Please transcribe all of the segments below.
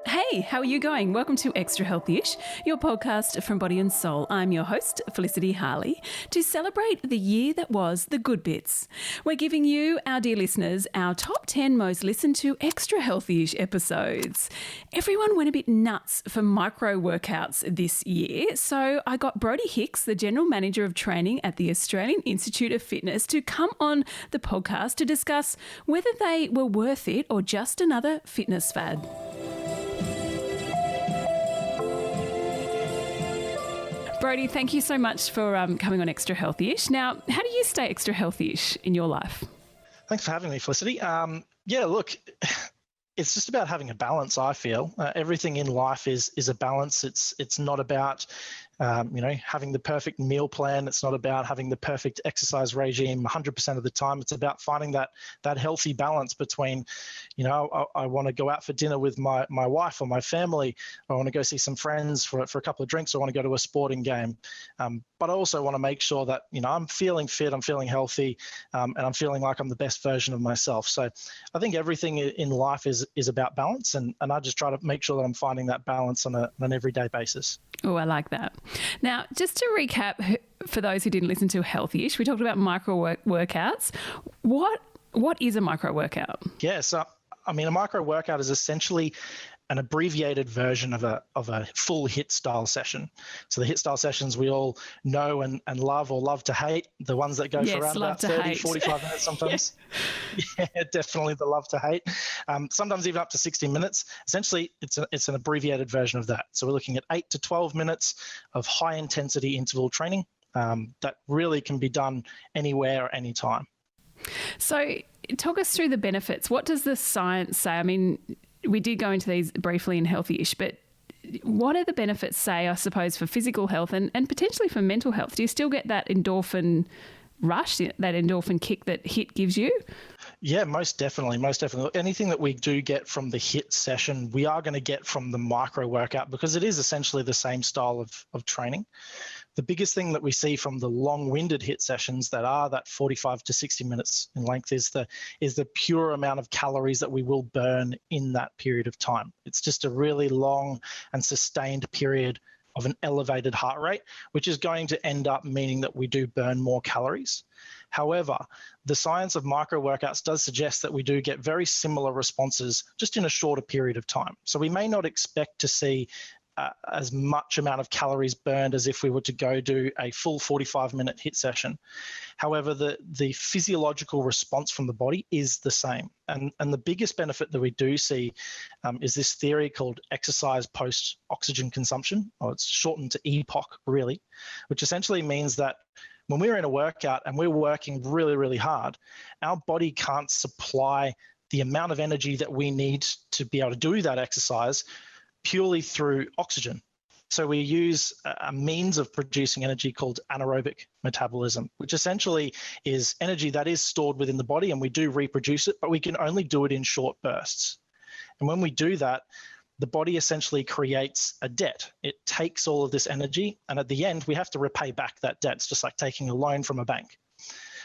Hey, how are you going? Welcome to Extra Healthy-ish, your podcast from Body+Soul. I'm your host, Felicity Harley, to celebrate the year that was the good bits. We're giving you, our dear listeners, our top 10 most listened to Extra Healthy-ish episodes. Everyone went a bit nuts for micro workouts this year, so I got Brodie Hicks, the General Manager of Training at the Australian Institute of Fitness, to come on the podcast to discuss whether they were worth it or just another fitness fad. Brodie, thank you so much for coming on Extra Healthy-ish. Now, how do you stay extra healthy-ish in your life? Thanks for having me, Felicity. Look, it's just about having a balance, I feel. Everything in life is a balance. It's not about, having the perfect meal plan. It's not about having the perfect exercise regime 100% of the time. It's about finding that healthy balance between, I want to go out for dinner with my wife or my family. I want to go see some friends for a couple of drinks. I want to go to a sporting game. But I also want to make sure that, I'm feeling fit, I'm feeling healthy, and I'm feeling like I'm the best version of myself. So I think everything in life is about balance. And I just try to make sure that I'm finding that balance on an everyday basis. Oh, I like that. Now, just to recap, for those who didn't listen to Healthy-ish, we talked about micro workouts. What is a micro workout? Yeah, so a micro workout is essentially an abbreviated version of a full HIIT style session. So the HIIT style sessions we all know and love or love to hate, the ones that go for around about 30, 45 minutes sometimes. Yeah, definitely the love to hate. Sometimes even up to 60 minutes. Essentially, it's an abbreviated version of that. So we're looking at 8 to 12 minutes of high intensity interval training that really can be done anywhere or anytime. So talk us through the benefits. What does the science say? We did go into these briefly in Healthy-ish, but what are the benefits, say, I suppose, for physical health and potentially for mental health? Do you still get that endorphin rush, that endorphin kick that HIIT gives you? Yeah, most definitely. Anything that we do get from the HIIT session, we are going to get from the micro workout because it is essentially the same style of training. The biggest thing that we see from the long-winded HIIT sessions that are that 45 to 60 minutes in length is the pure amount of calories that we will burn in that period of time. It's just a really long and sustained period of an elevated heart rate, which is going to end up meaning that we do burn more calories. However, the science of micro workouts does suggest that we do get very similar responses just in a shorter period of time. So we may not expect to see as much amount of calories burned as if we were to go do a full 45-minute HIIT session. However, the physiological response from the body is the same. And the biggest benefit that we do see is this theory called exercise post-oxygen consumption, or it's shortened to EPOC really, which essentially means that when we're in a workout and we're working really, really hard, our body can't supply the amount of energy that we need to be able to do that exercise purely through oxygen. So we use a means of producing energy called anaerobic metabolism, which essentially is energy that is stored within the body and we do reproduce it, but we can only do it in short bursts. And when we do that, the body essentially creates a debt. It takes all of this energy and at the end we have to repay back that debt. It's just like taking a loan from a bank.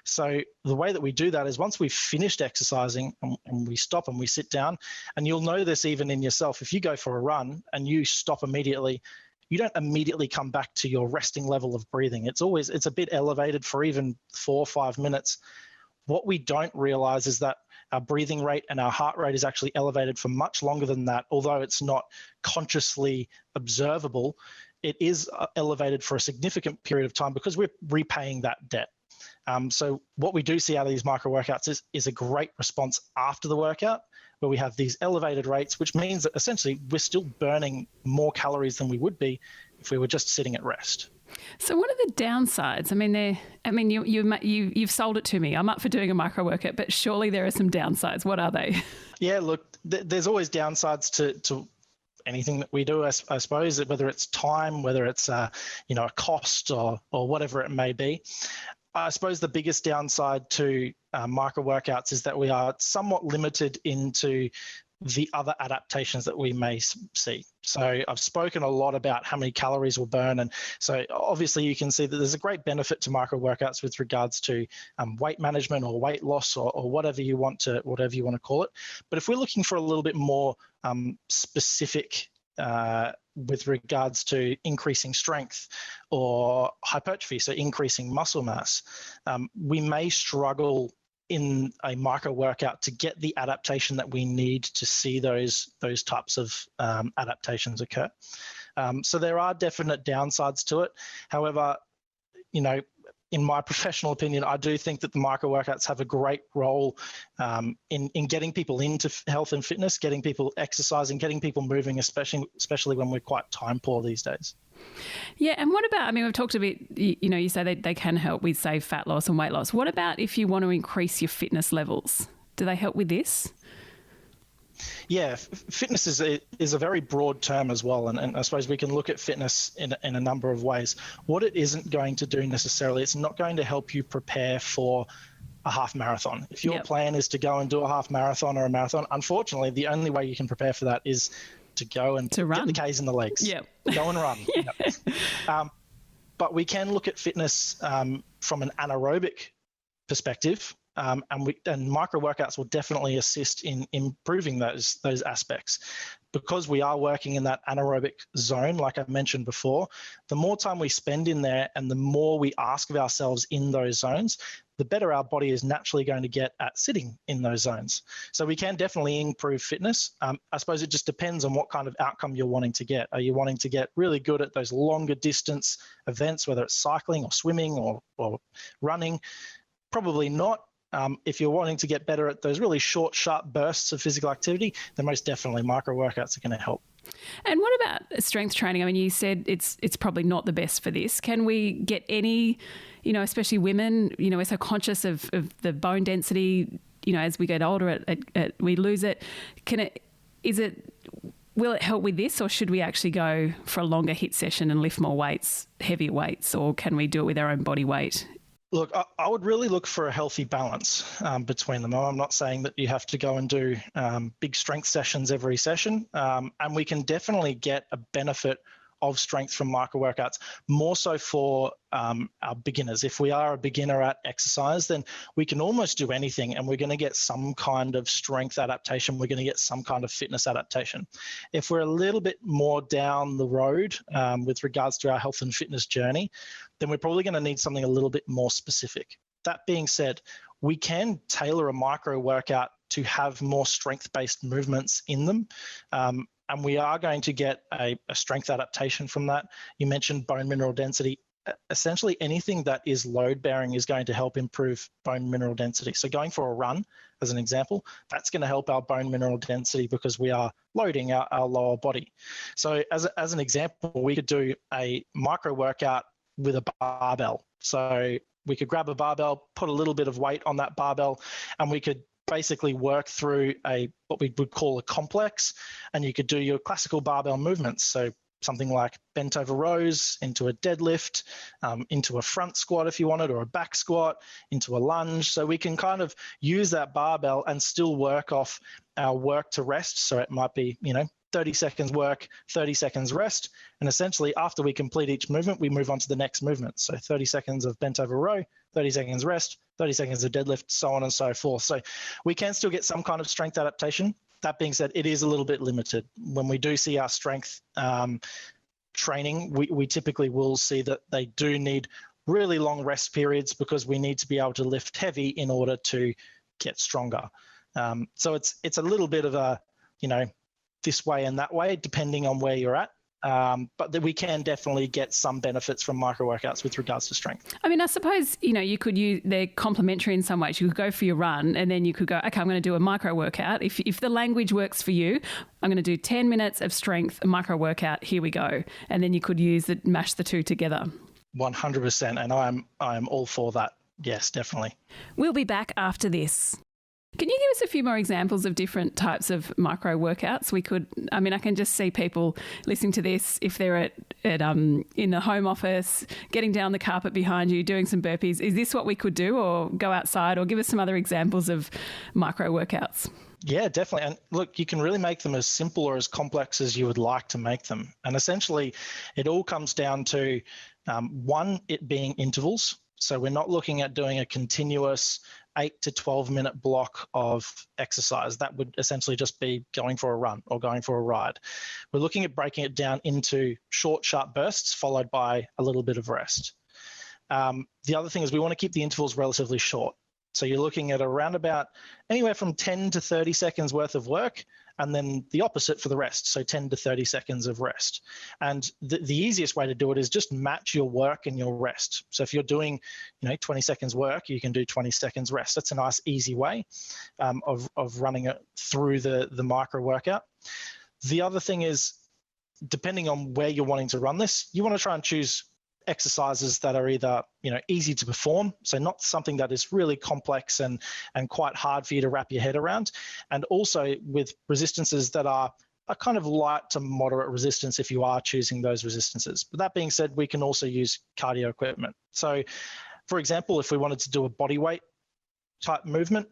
So the way that we do that is once we've finished exercising and we stop and we sit down, and you'll know this even in yourself, if you go for a run and you stop immediately, you don't immediately come back to your resting level of breathing. It's a bit elevated for even 4 or 5 minutes. What we don't realize is that our breathing rate and our heart rate is actually elevated for much longer than that, although it's not consciously observable. It is elevated for a significant period of time because we're repaying that debt. So what we do see out of these micro workouts is a great response after the workout where we have these elevated rates, which means that essentially we're still burning more calories than we would be if we were just sitting at rest. So what are the downsides? You've sold it to me. I'm up for doing a micro workout, but surely there are some downsides. What are they? Yeah, look, there's always downsides to anything that we do, I suppose, whether it's time, whether it's a cost or whatever it may be. I suppose the biggest downside to micro workouts is that we are somewhat limited into the other adaptations that we may see. So I've spoken a lot about how many calories we'll burn. And so obviously you can see that there's a great benefit to micro workouts with regards to weight management or weight loss or whatever you want to call it. But if we're looking for a little bit more specific with regards to increasing strength or hypertrophy, so increasing muscle mass, we may struggle in a micro workout to get the adaptation that we need to see those types of adaptations occur. So there are definite downsides to it. However, in my professional opinion, I do think that the micro workouts have a great role in getting people into health and fitness, getting people exercising, getting people moving, especially when we're quite time poor these days. Yeah, and what about, we've talked a bit, you say they can help with, say, fat loss and weight loss. What about if you want to increase your fitness levels? Do they help with this? Yeah, fitness is a very broad term as well, and I suppose we can look at fitness in a number of ways. What it isn't going to do necessarily, it's not going to help you prepare for a half marathon. If your plan is to go and do a half marathon or a marathon, unfortunately, the only way you can prepare for that is to go and get the K's in the legs. Yeah, go and run. But we can look at fitness from an anaerobic perspective. And micro workouts will definitely assist in improving those aspects. Because we are working in that anaerobic zone, like I mentioned before, the more time we spend in there and the more we ask of ourselves in those zones, the better our body is naturally going to get at sitting in those zones. So we can definitely improve fitness. I suppose it just depends on what kind of outcome you're wanting to get. Are you wanting to get really good at those longer distance events, whether it's cycling or swimming or running? Probably not. If you're wanting to get better at those really short, sharp bursts of physical activity, then most definitely micro workouts are going to help. And what about strength training? You said it's probably not the best for this. Can we get any, especially women, we're so conscious of the bone density, as we get older, we lose it. Will it help with this, or should we actually go for a longer HIIT session and lift more weights, heavier weights, or can we do it with our own body weight? Look, I would really look for a healthy balance between them. I'm not saying that you have to go and do big strength sessions every session, and we can definitely get a benefit of strength from micro workouts, more so for our beginners. If we are a beginner at exercise, then we can almost do anything and we're going to get some kind of strength adaptation. We're going to get some kind of fitness adaptation. If we're a little bit more down the road with regards to our health and fitness journey, then we're probably going to need something a little bit more specific. That being said, we can tailor a micro workout to have more strength-based movements in them. And we are going to get a strength adaptation from that. You mentioned bone mineral density. Essentially, anything that is load-bearing is going to help improve bone mineral density. So going for a run, as an example, that's going to help our bone mineral density because we are loading our lower body. So as an example, we could do a micro workout with a barbell. So we could grab a barbell, put a little bit of weight on that barbell, and we could basically work through what we would call a complex, and you could do your classical barbell movements. So something like bent over rows into a deadlift, into a front squat if you wanted, or a back squat, into a lunge. So we can kind of use that barbell and still work off our work to rest. So it might be, 30 seconds work, 30 seconds rest. And essentially after we complete each movement, we move on to the next movement. So 30 seconds of bent over row, 30 seconds rest, 30 seconds of deadlift, so on and so forth. So we can still get some kind of strength adaptation. That being said, it is a little bit limited. When we do see our strength training, we typically will see that they do need really long rest periods because we need to be able to lift heavy in order to get stronger. So it's a little bit of a, this way and that way, depending on where you're at. But that we can definitely get some benefits from micro workouts with regards to strength. I suppose, you could they're complementary in some ways. You could go for your run and then you could go, okay, I'm going to do a micro workout. If the language works for you, I'm going to do 10 minutes of strength, a micro workout, here we go. And then you could mash the two together. 100%. And I'm all for that. Yes, definitely. We'll be back after this. Can you give us a few more examples of different types of micro workouts? I can just see people listening to this if they're in the home office, getting down the carpet behind you, doing some burpees. Is this what we could do, or go outside, or give us some other examples of micro workouts? Yeah, definitely. And look, you can really make them as simple or as complex as you would like to make them. And essentially, it all comes down to one, it being intervals. So we're not looking at doing a continuous 8 to 12 minute block of exercise. That would essentially just be going for a run or going for a ride. We're looking at breaking it down into short, sharp bursts followed by a little bit of rest. The other thing is we want to keep the intervals relatively short. So you're looking at around about anywhere from 10 to 30 seconds worth of work, and then the opposite for the rest, so 10 to 30 seconds of rest. And the easiest way to do it is just match your work and your rest. So if you're doing 20 seconds work, you can do 20 seconds rest. That's a nice, easy way of running it through the micro workout. The other thing is, depending on where you're wanting to run this, you want to try and choose exercises that are either easy to perform, so not something that is really complex and quite hard for you to wrap your head around, and also with resistances that are a kind of light to moderate resistance if you are choosing those resistances. But that being said, we can also use cardio equipment. So for example, if we wanted to do a body weight type movement,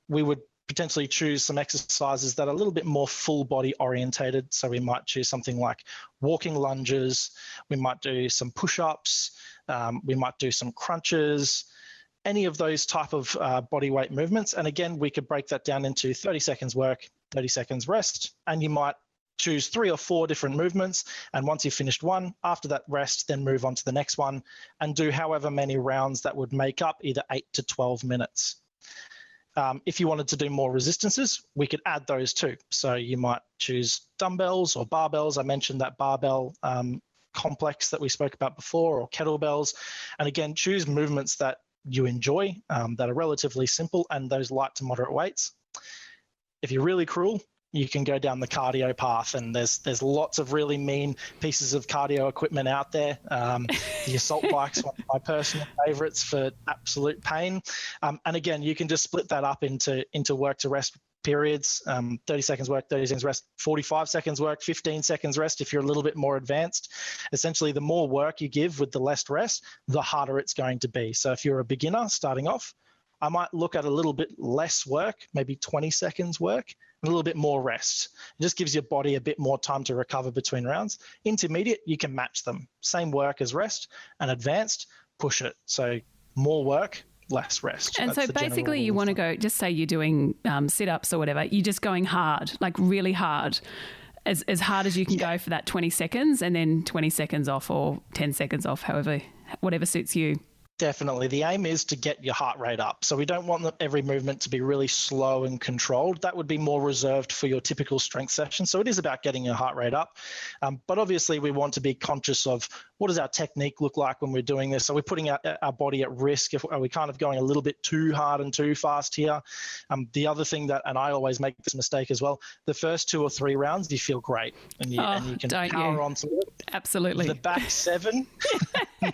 we would potentially choose some exercises that are a little bit more full body orientated. So we might choose something like walking lunges, we might do some push-ups, we might do some crunches, any of those type of body weight movements. And again, we could break that down into 30 seconds work, 30 seconds rest, and you might choose 3 or 4 different movements. And once you've finished one, after that rest, then move on to the next one and do however many rounds that would make up either 8 to 12 minutes. If you wanted to do more resistances, we could add those too. So you might choose dumbbells or barbells. I mentioned that barbell complex that we spoke about before, or kettlebells. And again, choose movements that you enjoy, that are relatively simple, and those light to moderate weights. If you're really cruel, you can go down the cardio path, and there's lots of really mean pieces of cardio equipment out there. The assault bike's one of my personal favorites for absolute pain. And again, you can just split that up into work to rest periods, 30 seconds work, 30 seconds rest, 45 seconds work, 15 seconds rest if you're a little bit more advanced. Essentially, the more work you give with the less rest, the harder it's going to be. So if you're a beginner starting off, I might look at a little bit less work, maybe 20 seconds work, a little bit more rest. It just gives your body a bit more time to recover between rounds. Intermediate, you can match them. Same work as rest, and advanced, push it. So more work, less rest. And so basically you want to go, just say you're doing sit-ups or whatever, you're just going hard, like really hard, as hard as you can go for that 20 seconds, and then 20 seconds off or 10 seconds off, whatever suits you. Definitely. The aim is to get your heart rate up. So we don't want every movement to be really slow and controlled. That would be more reserved for your typical strength session. So it is about getting your heart rate up. But obviously we want to be conscious of what does our technique look like when we're doing this? Are we putting our body at risk? Are we kind of going a little bit too hard and too fast here? The other thing that, and I always make this mistake as well, the first 2 or 3 rounds, you feel great and you can power on to it. Absolutely. The back 7,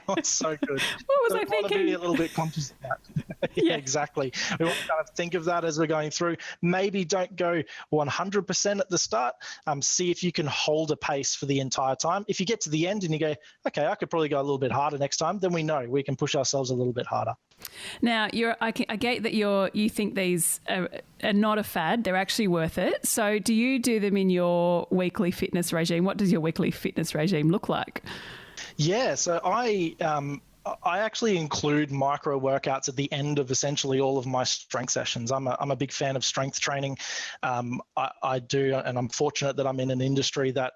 not so good. What was I thinking? Want to be a little bit conscious of that. Yeah, exactly. We want to kind of think of that as we're going through. Maybe don't go 100% at the start. See if you can hold a pace for the entire time. If you get to the end and you go, okay, I could probably go a little bit harder next time, then we know we can push ourselves a little bit harder. Now, I get that you think these are not a fad. They're actually worth it. So do you do them in your weekly fitness regime? What does your weekly fitness regime look like? Yeah, so I actually include micro workouts at the end of essentially all of my strength sessions. I'm a big fan of strength training. I do, and I'm fortunate that I'm in an industry that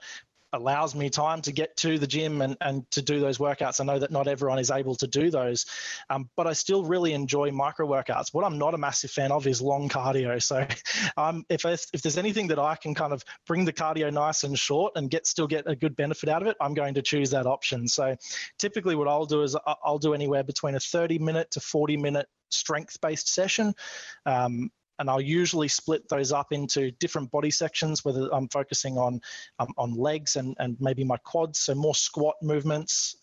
allows me time to get to the gym and to do those workouts. I know that not everyone is able to do those, but I still really enjoy micro workouts. What I'm not a massive fan of is long cardio. So if there's anything that I can kind of bring the cardio nice and short and still get a good benefit out of it, I'm going to choose that option. So typically what I'll do is I'll do anywhere between a 30-minute to 40-minute strength-based session. and I'll usually split those up into different body sections, whether I'm focusing on legs and maybe my quads, so more squat movements,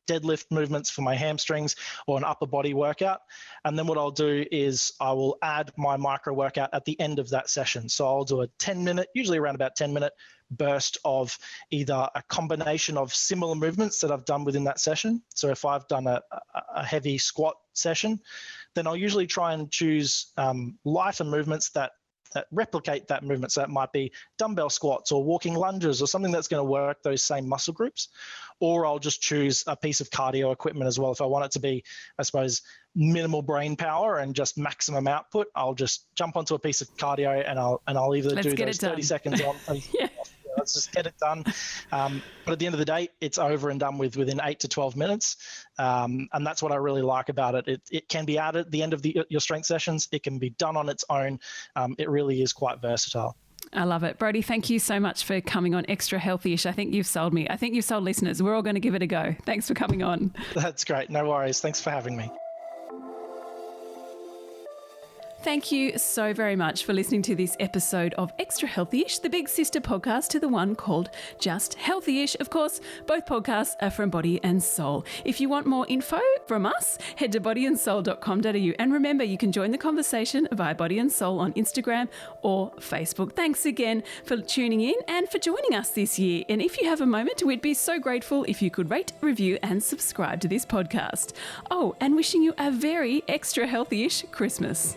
deadlift movements for my hamstrings, or an upper body workout. And then what I'll do is I will add my micro workout at the end of that session. So I'll do a 10-minute, usually around about 10-minute burst of either a combination of similar movements that I've done within that session. So if I've done a heavy squat session, then I'll usually try and choose lighter movements that replicate that movement. So that might be dumbbell squats or walking lunges or something that's going to work those same muscle groups. Or I'll just choose a piece of cardio equipment as well. If I want it to be, I suppose, minimal brain power and just maximum output, I'll just jump onto a piece of cardio and I'll either do those 30 seconds on. Yeah. Let's just get it done. But at the end of the day, it's over and done with within 8 to 12 minutes. And that's what I really like about it. It can be added at the end of your strength sessions. It can be done on its own. It really is quite versatile. I love it. Brodie, thank you so much for coming on Extra Healthy-ish. I think you've sold me. I think you've sold listeners. We're all going to give it a go. Thanks for coming on. That's great. No worries. Thanks for having me. Thank you so very much for listening to this episode of Extra Healthy-ish, the big sister podcast to the one called Just Healthy-ish. Of course, both podcasts are from Body and Soul. If you want more info from us, head to bodyandsoul.com.au. And remember, you can join the conversation via Body and Soul on Instagram or Facebook. Thanks again for tuning in and for joining us this year. And if you have a moment, we'd be so grateful if you could rate, review and subscribe to this podcast. Oh, and wishing you a very extra healthy-ish Christmas.